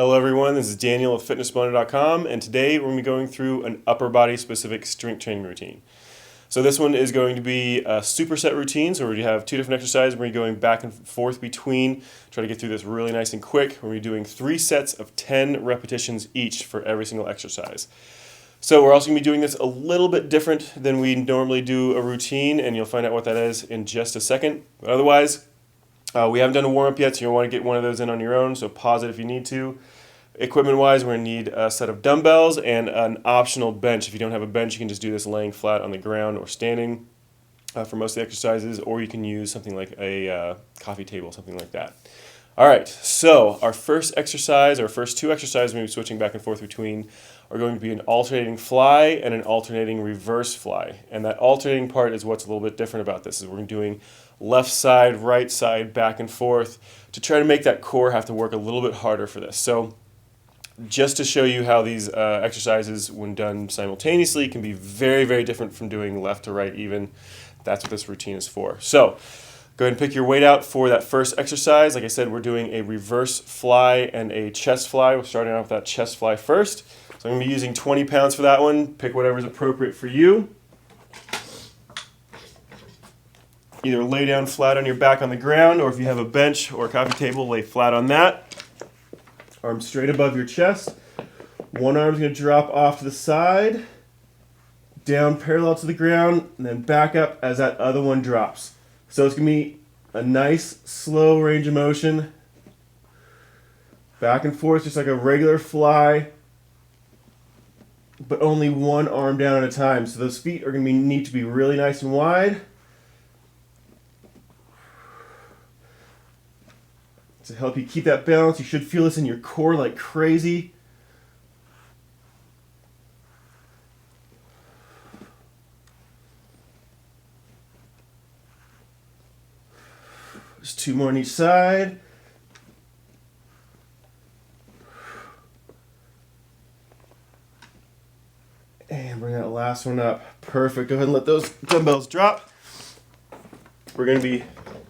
Hello everyone, this is Daniel of FitnessBlender.com, and today we're going to be going through an upper body specific strength training routine. So this one is going to be a superset routine, so we have two different exercises. We're going to be going back and forth between, try to get through this really nice and quick. We're going to be doing 3 sets of 10 repetitions each for every single exercise. So we're also going to be doing this a little bit different than we normally do a routine, and you'll find out what that is in just a second. But otherwise, we haven't done a warm-up yet, so you'll want to get one of those in on your own, so pause it if you need to. Equipment-wise, we're going to need a set of dumbbells and an optional bench. If you don't have a bench, you can just do this laying flat on the ground or standing for most of the exercises, or you can use something like a coffee table, something like that. All right, so our first exercise, our first 2 exercises we're going to be switching back and forth between are going to be an alternating fly and an alternating reverse fly. And that alternating part is what's a little bit different about this, is we're doing left side, right side, back and forth to try to make that core have to work a little bit harder for this. So just to show you how these exercises, when done simultaneously, can be very, very different from doing left to right even. That's what this routine is for. So go ahead and pick your weight out for that first exercise. Like I said, we're doing a reverse fly and a chest fly. We're starting off with that chest fly first. So I'm going to be using 20 pounds for that one. Pick whatever is appropriate for you. Either lay down flat on your back on the ground, or if you have a bench or a coffee table, lay flat on that. Arms straight above your chest. One arm is going to drop off to the side, down parallel to the ground, and then back up as that other one drops. So it's going to be a nice, slow range of motion. Back and forth, just like a regular fly, but only one arm down at a time. So those feet are going to need to be really nice and wide. To help you keep that balance, you should feel this in your core like crazy. Just 2 more on each side. And bring that last one up. Perfect. Go ahead and let those dumbbells drop. We're going to be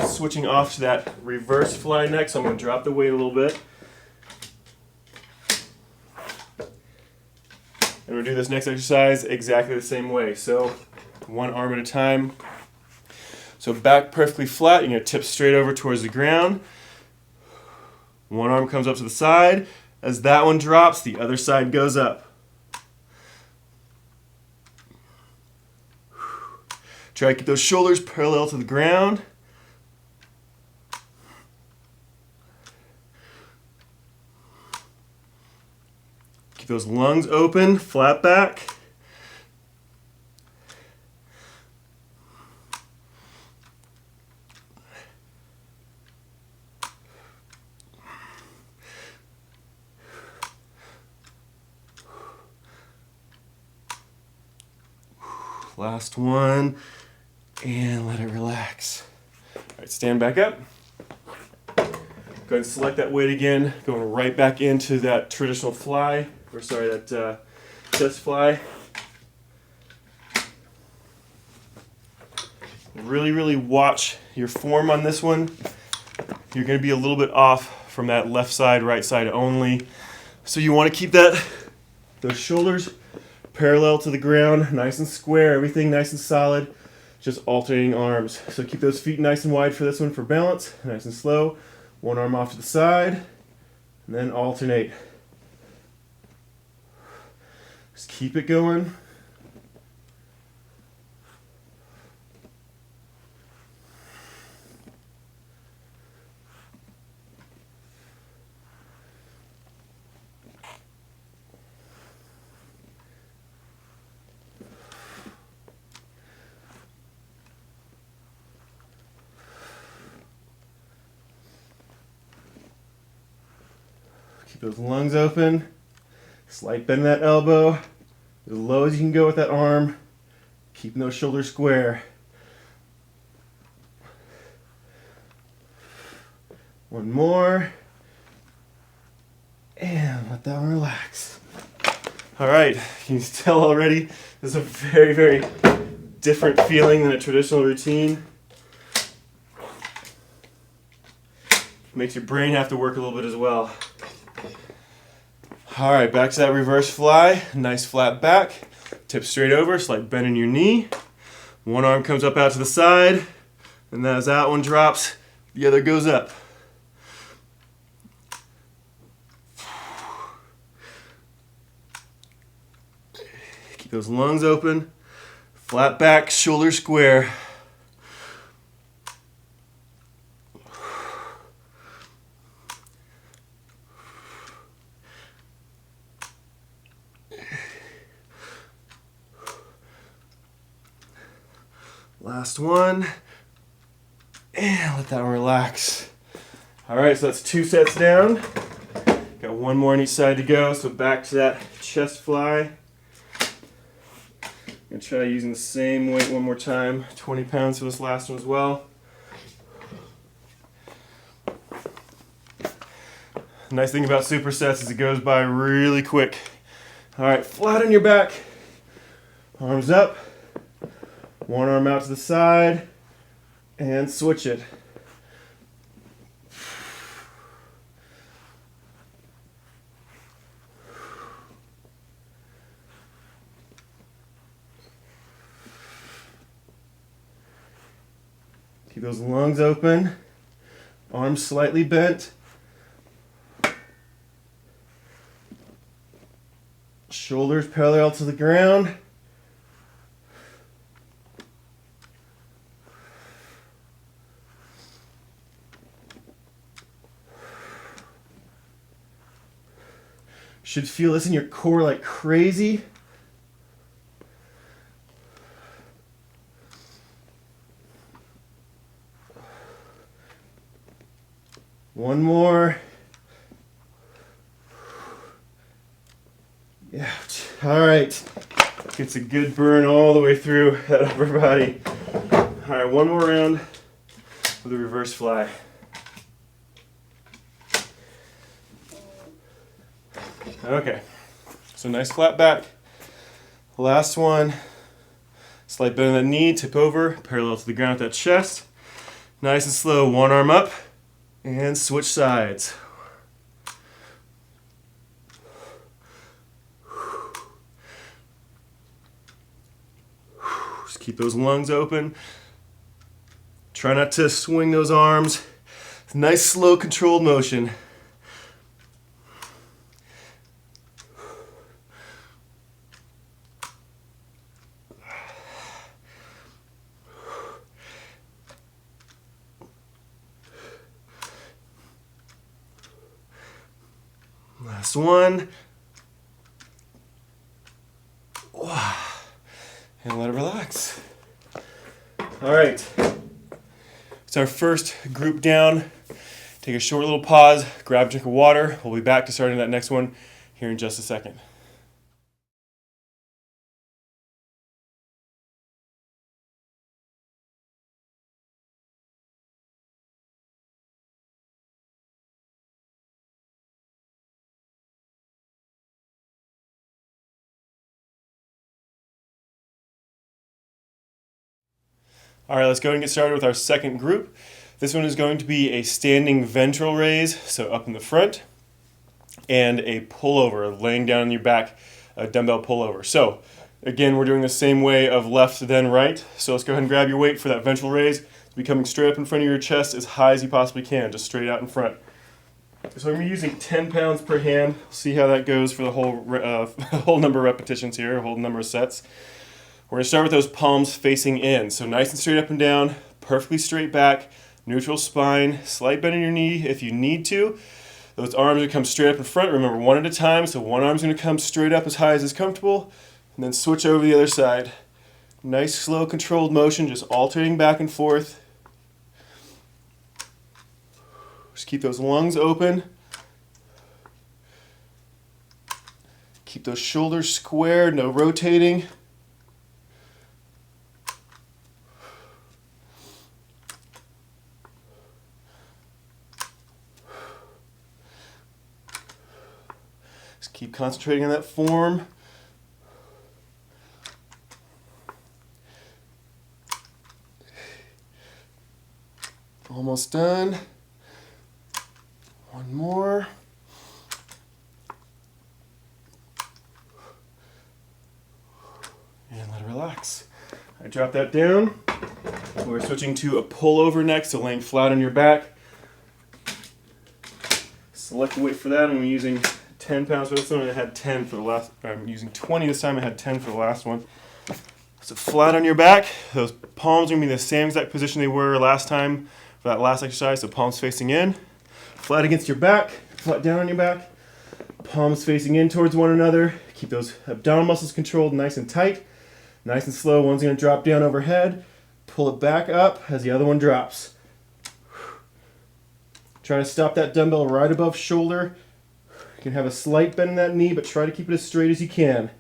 switching off to that reverse fly next. So I'm going to drop the weight a little bit. And we'll do this next exercise exactly the same way. So one arm at a time. So back perfectly flat. You're going to tip straight over towards the ground. One arm comes up to the side. As that one drops, the other side goes up. Try to keep those shoulders parallel to the ground. Keep those lungs open, flat back. Last one. And let it relax. All right, stand back up. Go ahead and select that weight again, going right back into that traditional fly, or sorry, that chest fly. Really, really watch your form on this one. You're going to be a little bit off from that left side, right side only. So you want to keep those shoulders parallel to the ground, nice and square, everything nice and solid. Just alternating arms. So keep those feet nice and wide for this one for balance, nice and slow. One arm off to the side, and then alternate. Just keep it going. Keep those lungs open. Slight bend in that elbow. As low as you can go with that arm. Keeping those shoulders square. One more. And let that one relax. All right, can you tell already? This is a very, very different feeling than a traditional routine. Makes your brain have to work a little bit as well. All right, back to that reverse fly. Nice flat back. Tip straight over, slight bend in your knee. One arm comes up out to the side, and as that one drops, the other goes up. Keep those lungs open. Flat back, shoulder square. Last one. And let that one relax. All right, so that's 2 sets down. Got one more on each side to go, so back to that chest fly. I'm gonna try using the same weight one more time. 20 pounds for this last one as well. The nice thing about supersets is it goes by really quick. All right, flat on your back. Arms up. One arm out to the side. And switch it. Keep those lungs open, arms slightly bent, shoulders parallel to the ground. Should feel this in your core like crazy. One more. Yeah. All right. Gets a good burn all the way through that upper body. All right, one more round with a reverse fly. Okay. So nice flat back. Last one. Slight bend in the knee, tip over, parallel to the ground with that chest. Nice and slow. One arm up. And switch sides. Just keep those lungs open. Try not to swing those arms. Nice, slow, controlled motion. Last one. And let it relax. All right. It's our first group down. Take a short little pause, grab a drink of water. We'll be back to starting that next one here in just a second. All right, let's go and get started with our second group. This one is going to be a standing ventral raise, so up in the front, and a pullover, laying down on your back, a dumbbell pullover. So again, we're doing the same way of left then right. So let's go ahead and grab your weight for that ventral raise. Be coming straight up in front of your chest as high as you possibly can, just straight out in front. So I'm going to be using 10 pounds per hand. See how that goes for the whole number of repetitions here, a whole number of sets. We're going to start with those palms facing in. So nice and straight up and down, perfectly straight back, neutral spine, slight bend in your knee if you need to. Those arms are going to come straight up in front. Remember, one at a time. So one arm's going to come straight up as high as is comfortable, and then switch over to the other side. Nice, slow, controlled motion, just alternating back and forth. Just keep those lungs open. Keep those shoulders squared, no rotating. Just keep concentrating on that form. Almost done. One more. Alright, drop that down. We're switching to a pullover next, so laying flat on your back. Select the weight for that. I'm using 10 pounds for this one, and I had 10 for the last. I'm using 20 this time. I had 10 for the last one. So flat on your back. Those palms are gonna be in the same exact position they were last time for that last exercise. So palms facing in, flat against your back, flat down on your back. Palms facing in towards one another. Keep those abdominal muscles controlled, nice and tight, nice and slow. One's gonna drop down overhead. Pull it back up as the other one drops. Try to stop that dumbbell right above shoulder. You can have a slight bend in that knee, but try to keep it as straight as you can.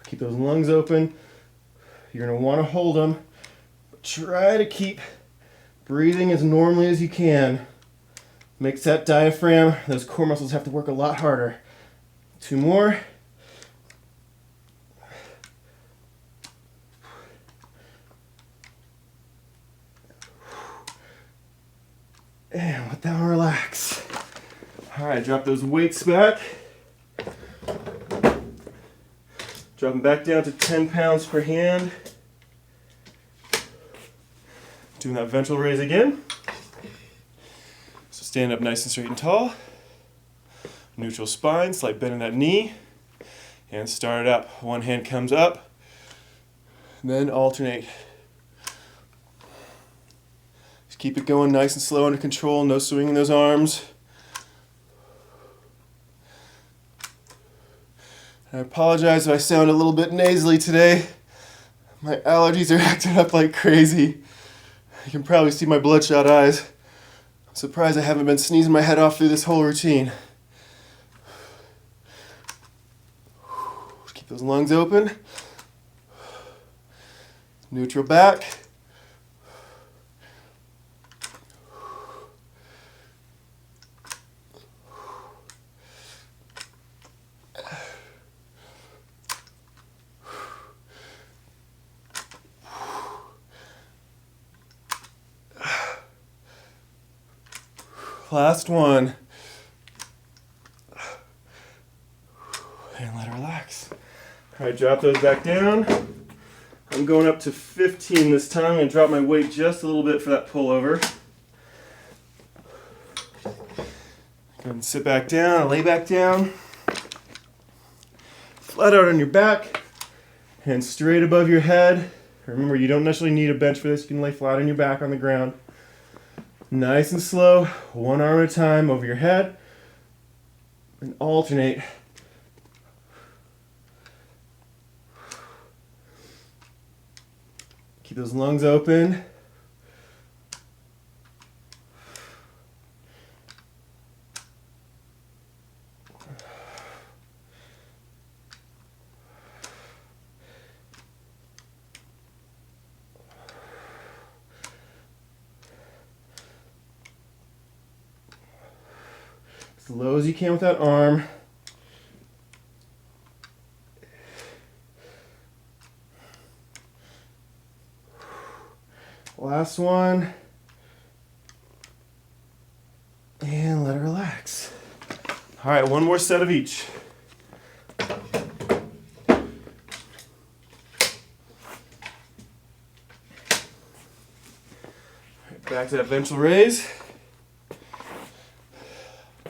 Keep those lungs open. You're going to want to hold them, but try to keep breathing as normally as you can. Makes that diaphragm, those core muscles have to work a lot harder. 2 more. And let that one relax. All right, drop those weights back. Drop them back down to 10 pounds per hand. Doing that ventral raise again. So stand up nice and straight and tall. Neutral spine, slight bend in that knee. And start it up. One hand comes up. Then alternate. Just keep it going nice and slow, under control. No swinging those arms. I apologize if I sound a little bit nasally today. My allergies are acting up like crazy. You can probably see my bloodshot eyes. I'm surprised I haven't been sneezing my head off through this whole routine. Keep those lungs open. Neutral back. Last one. And let it relax. All right, drop those back down. I'm going up to 15 this time. I'm going to drop my weight just a little bit for that pullover. Go ahead and sit back down, lay back down. Flat out on your back, hands straight above your head. Remember, you don't necessarily need a bench for this. You can lay flat on your back on the ground. Nice and slow, one arm at a time over your head, and alternate. Keep those lungs open. As low as you can with that arm. Last one. And let it relax. All right, one more set of each. Back to that ventral raise.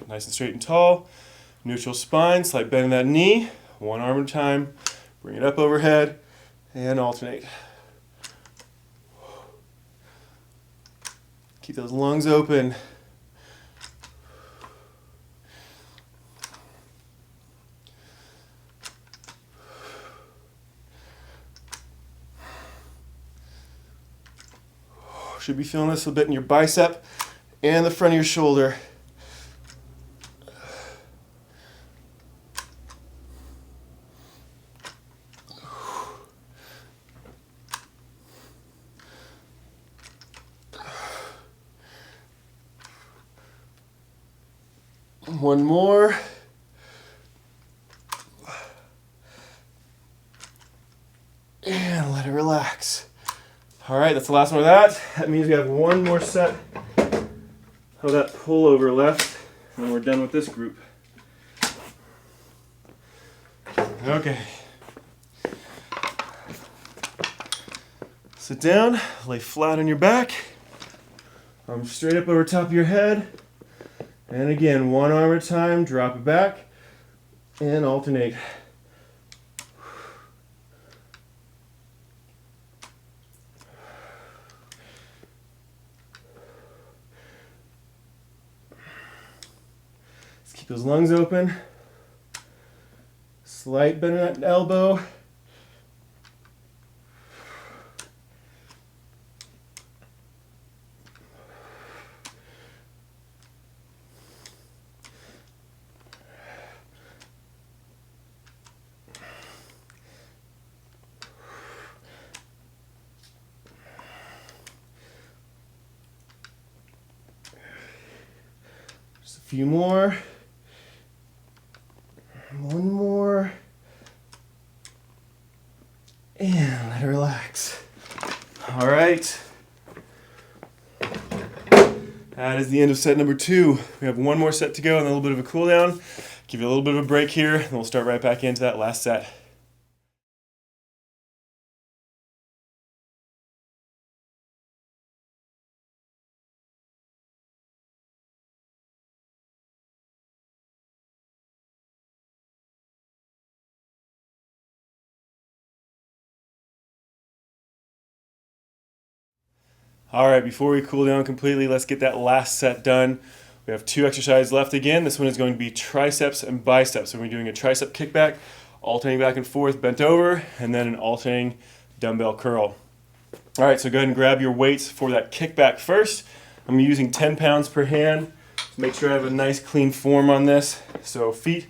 Nice and straight and tall. Neutral spine, slight bend in that knee. One arm at a time. Bring it up overhead and alternate. Keep those lungs open. Should be feeling this a bit in your bicep and the front of your shoulder. One more. And let it relax. All right, that's the last one of that. That means we have one more set of that pullover left, and we're done with this group. Okay. Sit down, lay flat on your back, arms straight up over top of your head, and again, one arm at a time, drop it back, and alternate. Let's keep those lungs open. Slight bend in that elbow. Just a few more. One more. And let it relax. All right. That is the end of set number 2. We have one more set to go and a little bit of a cool down. Give you a little bit of a break here, and we'll start right back into that last set. All right, before we cool down completely, let's get that last set done. We have 2 exercises left again. This one is going to be triceps and biceps. So we're doing a tricep kickback, alternating back and forth, bent over, and then an alternating dumbbell curl. All right, so go ahead and grab your weights for that kickback first. I'm using 10 pounds per hand. Make sure I have a nice clean form on this. So feet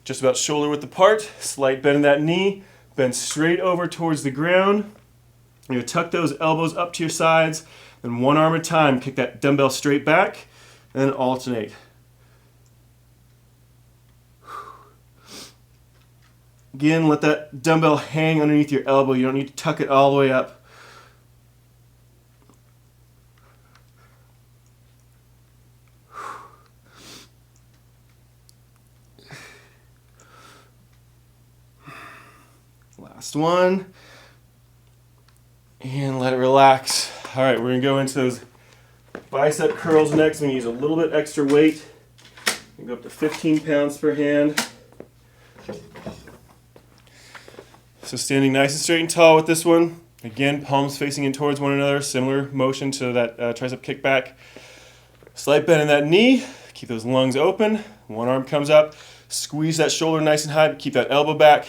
just about shoulder width apart, slight bend in that knee, bend straight over towards the ground. You're going to tuck those elbows up to your sides, then one arm at a time, kick that dumbbell straight back, and then alternate. Again, let that dumbbell hang underneath your elbow. You don't need to tuck it all the way up. Last one. And let it relax. All right, we're gonna go into those bicep curls next. I'm gonna use a little bit extra weight. I'm gonna go up to 15 pounds per hand. So standing nice and straight and tall with this one. Again, palms facing in towards one another. Similar motion to that tricep kickback. Slight bend in that knee. Keep those lungs open. One arm comes up. Squeeze that shoulder nice and high. Keep that elbow back.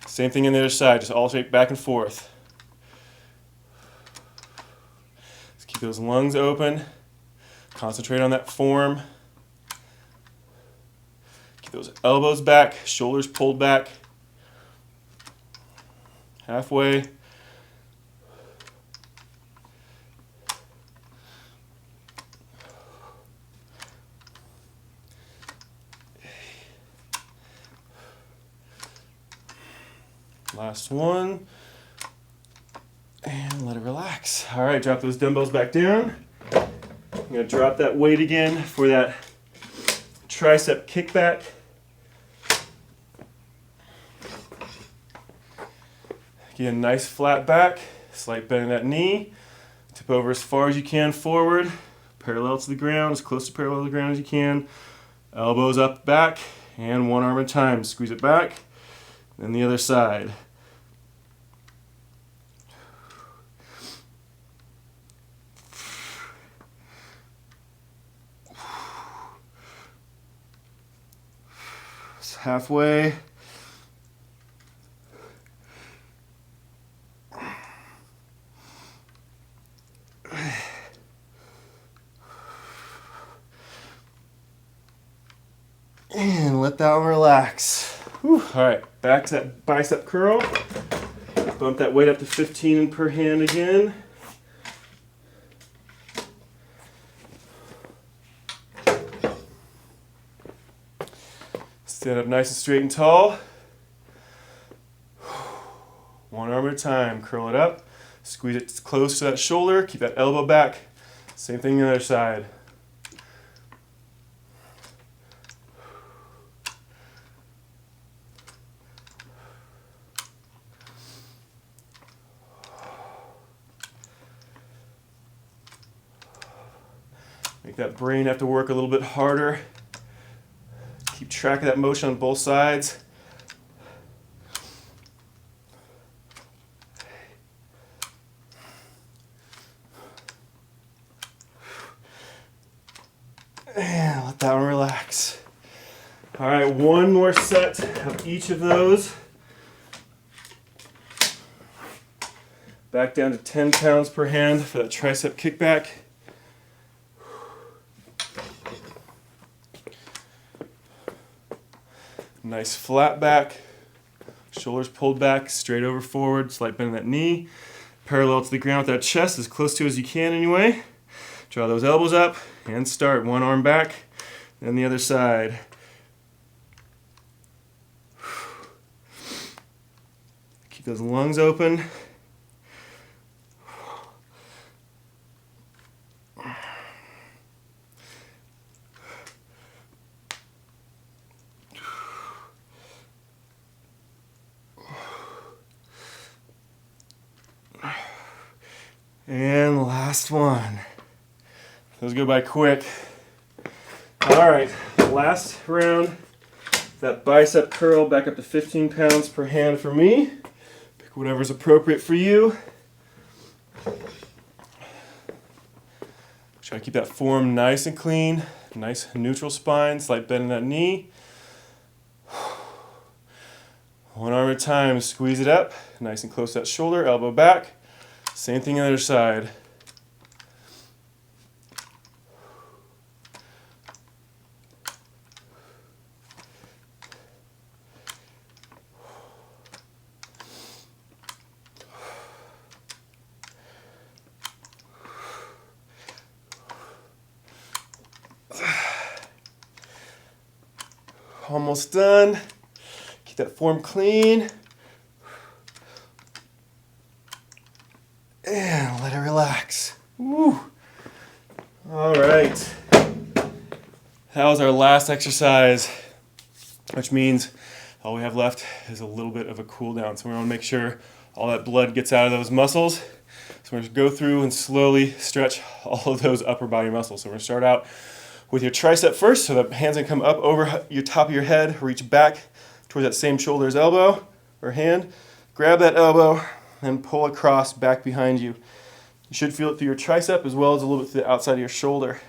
Same thing on the other side. Just alternate back and forth. Keep those lungs open. Concentrate on that form. Keep those elbows back, shoulders pulled back. Halfway. Last one. And let it relax. All right, drop those dumbbells back down. I'm gonna drop that weight again for that tricep kickback. Again, nice flat back, slight bend in that knee. Tip over as far as you can forward, parallel to the ground, as close to parallel to the ground as you can. Elbows up, back, and one arm at a time. Squeeze it back, then the other side. Halfway. And let that one relax. Whew. All right, back to that bicep curl. Bump that weight up to 15 per hand again. Stand up nice and straight and tall. One arm at a time. Curl it up. Squeeze it close to that shoulder. Keep that elbow back. Same thing on the other side. Make that brain have to work a little bit harder. Keep track of that motion on both sides. And let that one relax. All right, one more set of each of those. Back down to 10 pounds per hand for that tricep kickback. Nice flat back, shoulders pulled back, straight over forward, slight bend in that knee. Parallel to the ground with that chest, as close to as you can anyway. Draw those elbows up and start. One arm back, then the other side. Keep those lungs open. And last one. Those go by quick. All right, last round. That bicep curl back up to 15 pounds per hand for me. Pick whatever's appropriate for you. Try to keep that form nice and clean. Nice neutral spine, slight bend in that knee. One arm at a time, squeeze it up. Nice and close to that shoulder, elbow back. Same thing on the other side. Almost done. Keep that form clean. And let it relax. Woo. All right. That was our last exercise, which means all we have left is a little bit of a cool down. So we want to make sure all that blood gets out of those muscles. So we're going to go through and slowly stretch all of those upper body muscles. So we're going to start out with your tricep first. So the hands going to come up over your top of your head, reach back towards that same shoulder as elbow or hand. Grab that elbow and pull across back behind you. You should feel it through your tricep as well as a little bit through the outside of your shoulder.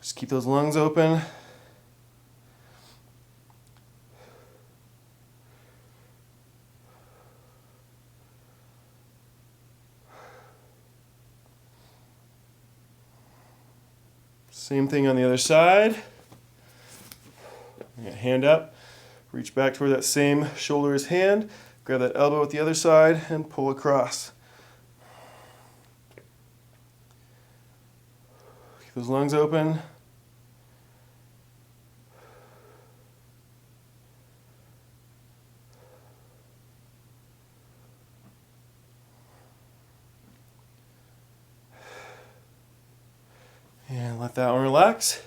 Just keep those lungs open. Same thing on the other side. Hand up, reach back toward that same shoulder as hand, grab that elbow with the other side and pull across. Keep those lungs open. And let that one relax.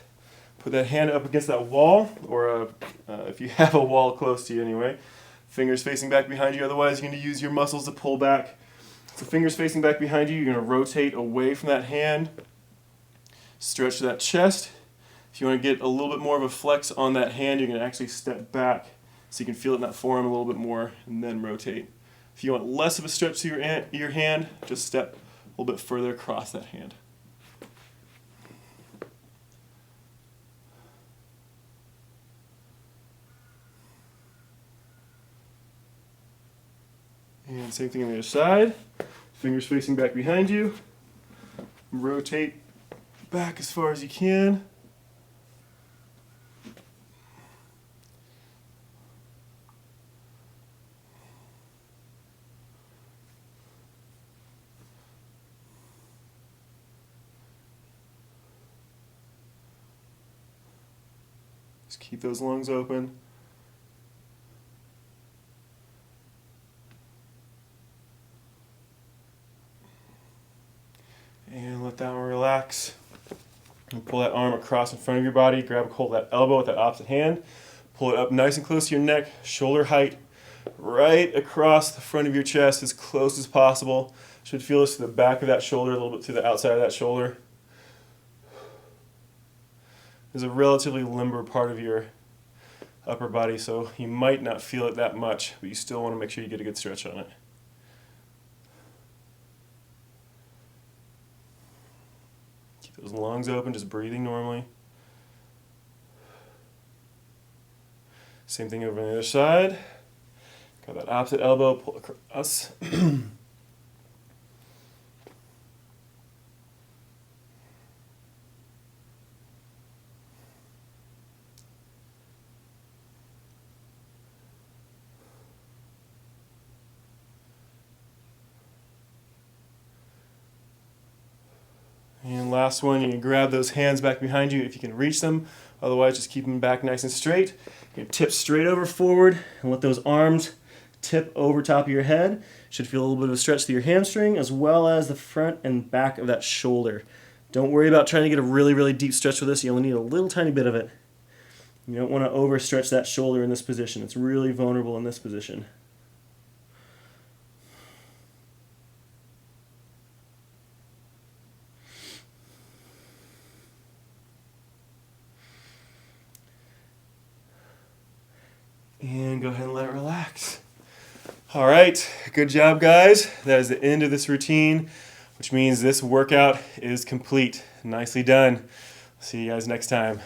Put that hand up against that wall, or if you have a wall close to you anyway. Fingers facing back behind you, otherwise you're going to use your muscles to pull back. So fingers facing back behind you, you're going to rotate away from that hand. Stretch that chest. If you want to get a little bit more of a flex on that hand, you're going to actually step back so you can feel it in that forearm a little bit more and then rotate. If you want less of a stretch to your hand, just step a little bit further across that hand. And same thing on the other side. Fingers facing back behind you. Rotate back as far as you can. Just keep those lungs open. And let that one relax. And pull that arm across in front of your body. Grab hold of that elbow with that opposite hand. Pull it up nice and close to your neck, shoulder height, right across the front of your chest as close as possible. Should feel this to the back of that shoulder, a little bit to the outside of that shoulder. There's a relatively limber part of your upper body, so you might not feel it that much, but you still want to make sure you get a good stretch on it. Keep those lungs open, just breathing normally. Same thing over on the other side. Got that opposite elbow, pull across. And last one, you can grab those hands back behind you if you can reach them. Otherwise, just keep them back nice and straight. You can tip straight over forward and let those arms tip over top of your head. Should feel a little bit of a stretch through your hamstring as well as the front and back of that shoulder. Don't worry about trying to get a really, really deep stretch with this. You only need a little tiny bit of it. You don't want to overstretch that shoulder in this position. It's really vulnerable in this position. And go ahead and let it relax. All right, good job, guys. That is the end of this routine, which means this workout is complete. Nicely done. See you guys next time.